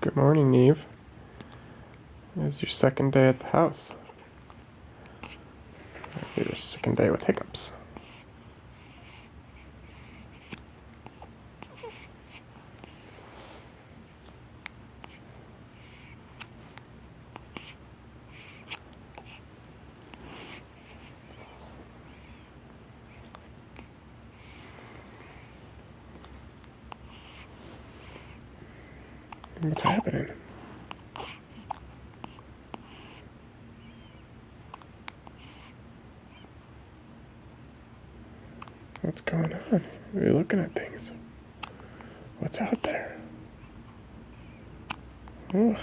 Good morning, Eve. It's your second day at the house. Your second day with hiccups. What's happening? What's going on? You're looking at things. What's out there? Oh,